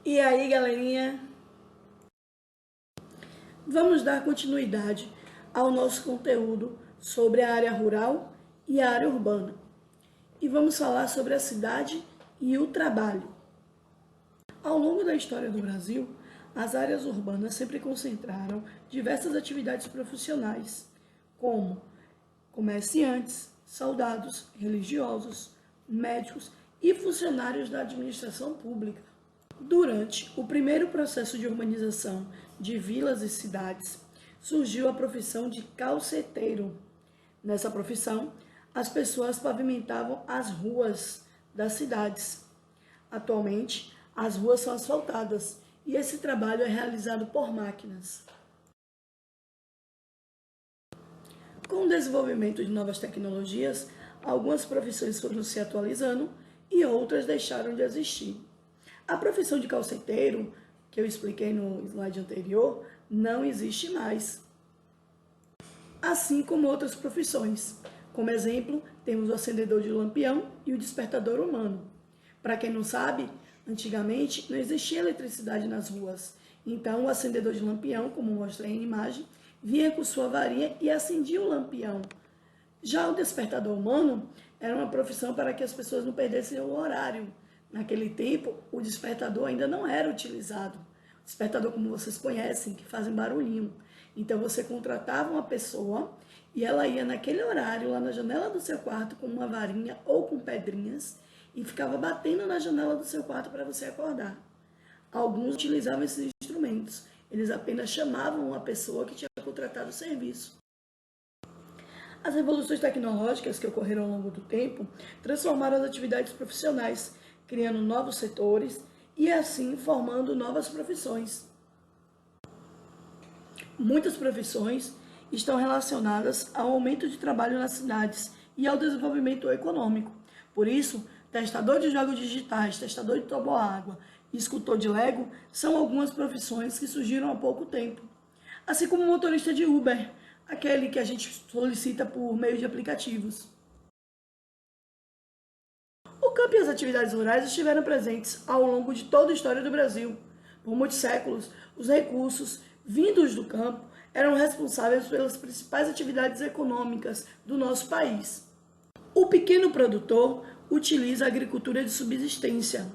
E aí, galerinha? Vamos dar continuidade ao nosso conteúdo sobre a área rural e a área urbana. E vamos falar sobre a cidade e o trabalho. Ao longo da história do Brasil, as áreas urbanas sempre concentraram diversas atividades profissionais, como comerciantes, soldados, religiosos, médicos e funcionários da administração pública. Durante o primeiro processo de urbanização de vilas e cidades, surgiu a profissão de calceteiro. Nessa profissão, as pessoas pavimentavam as ruas das cidades. Atualmente, as ruas são asfaltadas e esse trabalho é realizado por máquinas. Com o desenvolvimento de novas tecnologias, algumas profissões foram se atualizando e outras deixaram de existir. A profissão de calceteiro, que eu expliquei no slide anterior, não existe mais. Assim como outras profissões. Como exemplo, temos o acendedor de lampião e o despertador humano. Para quem não sabe, antigamente não existia eletricidade nas ruas. Então o acendedor de lampião, como mostrei em imagem, vinha com sua varinha e acendia o lampião. Já o despertador humano era uma profissão para que as pessoas não perdessem o horário. Naquele tempo, o despertador ainda não era utilizado. O despertador, como vocês conhecem, que fazem barulhinho. Então, você contratava uma pessoa e ela ia naquele horário, lá na janela do seu quarto, com uma varinha ou com pedrinhas, e ficava batendo na janela do seu quarto para você acordar. Alguns utilizavam esses instrumentos. Eles apenas chamavam uma pessoa que tinha contratado o serviço. As revoluções tecnológicas que ocorreram ao longo do tempo transformaram as atividades profissionais, criando novos setores e assim formando novas profissões. Muitas profissões estão relacionadas ao aumento de trabalho nas cidades e ao desenvolvimento econômico. Por isso, testador de jogos digitais, testador de toboágua e escultor de Lego são algumas profissões que surgiram há pouco tempo. Assim como motorista de Uber, aquele que a gente solicita por meio de aplicativos. O campo e as atividades rurais estiveram presentes ao longo de toda a história do Brasil. Por muitos séculos, os recursos vindos do campo eram responsáveis pelas principais atividades econômicas do nosso país. O pequeno produtor utiliza a agricultura de subsistência.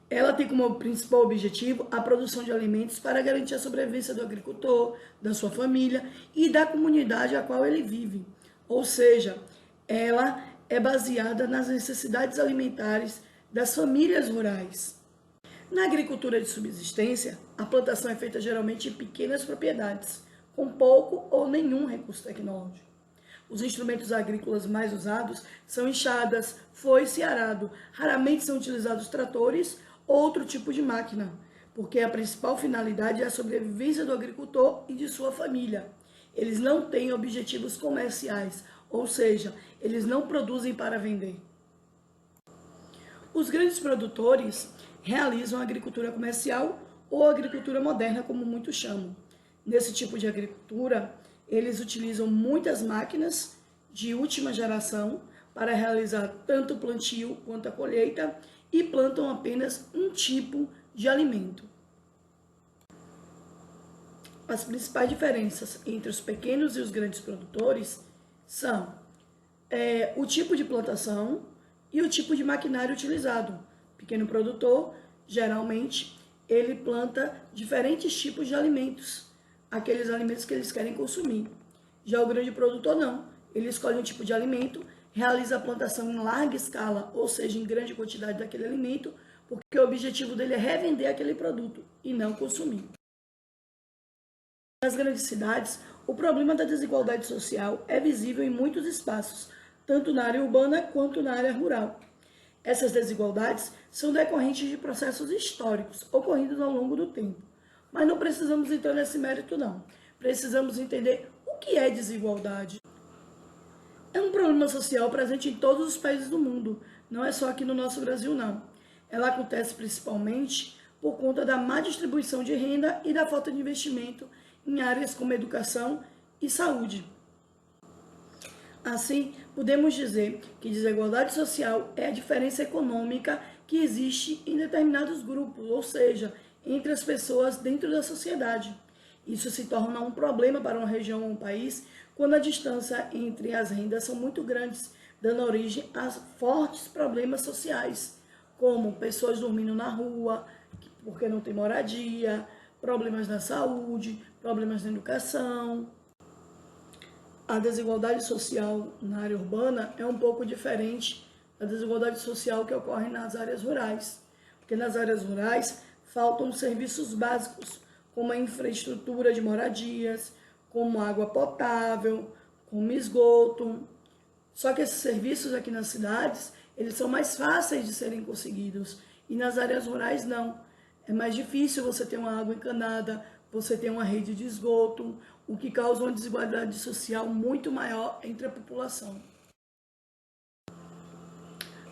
Ela tem como principal objetivo a produção de alimentos para garantir a sobrevivência do agricultor, da sua família e da comunidade a qual ele vive. Ou seja, ela é baseada nas necessidades alimentares das famílias rurais. Na agricultura de subsistência, a plantação é feita geralmente em pequenas propriedades, com pouco ou nenhum recurso tecnológico. Os instrumentos agrícolas mais usados são enxadas, foice e arado. Raramente são utilizados tratores ou outro tipo de máquina, porque a principal finalidade é a sobrevivência do agricultor e de sua família. Eles não têm objetivos comerciais, ou seja, eles não produzem para vender. Os grandes produtores realizam agricultura comercial ou agricultura moderna, como muitos chamam. Nesse tipo de agricultura, eles utilizam muitas máquinas de última geração para realizar tanto o plantio quanto a colheita e plantam apenas um tipo de alimento. As principais diferenças entre os pequenos e os grandes produtores são o tipo de plantação e o tipo de maquinário utilizado. O pequeno produtor, geralmente, ele planta diferentes tipos de alimentos, aqueles alimentos que eles querem consumir. Já o grande produtor não, ele escolhe um tipo de alimento, realiza a plantação em larga escala, ou seja, em grande quantidade daquele alimento, porque o objetivo dele é revender aquele produto e não consumir. Nas grandes cidades, o problema da desigualdade social é visível em muitos espaços, tanto na área urbana quanto na área rural. Essas desigualdades são decorrentes de processos históricos ocorridos ao longo do tempo. Mas não precisamos entrar nesse mérito, não. Precisamos entender o que é desigualdade. É um problema social presente em todos os países do mundo, não é só aqui no nosso Brasil, não. Ela acontece principalmente por conta da má distribuição de renda e da falta de investimento em áreas como educação e saúde. Assim, podemos dizer que desigualdade social é a diferença econômica que existe em determinados grupos, ou seja, entre as pessoas dentro da sociedade. Isso se torna um problema para uma região ou um país quando a distância entre as rendas são muito grandes, dando origem a fortes problemas sociais, como pessoas dormindo na rua, porque não tem moradia, problemas na saúde, problemas na educação. A desigualdade social na área urbana é um pouco diferente da desigualdade social que ocorre nas áreas rurais, porque nas áreas rurais faltam serviços básicos, como a infraestrutura de moradias, como água potável, como esgoto. Só que esses serviços aqui nas cidades, eles são mais fáceis de serem conseguidos, e nas áreas rurais não. É mais difícil você ter uma água encanada, você ter uma rede de esgoto, o que causa uma desigualdade social muito maior entre a população.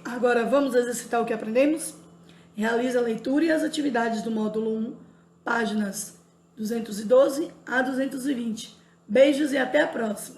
Agora vamos exercitar o que aprendemos? Realize a leitura e as atividades do módulo 1, páginas 212 a 220. Beijos e até a próxima!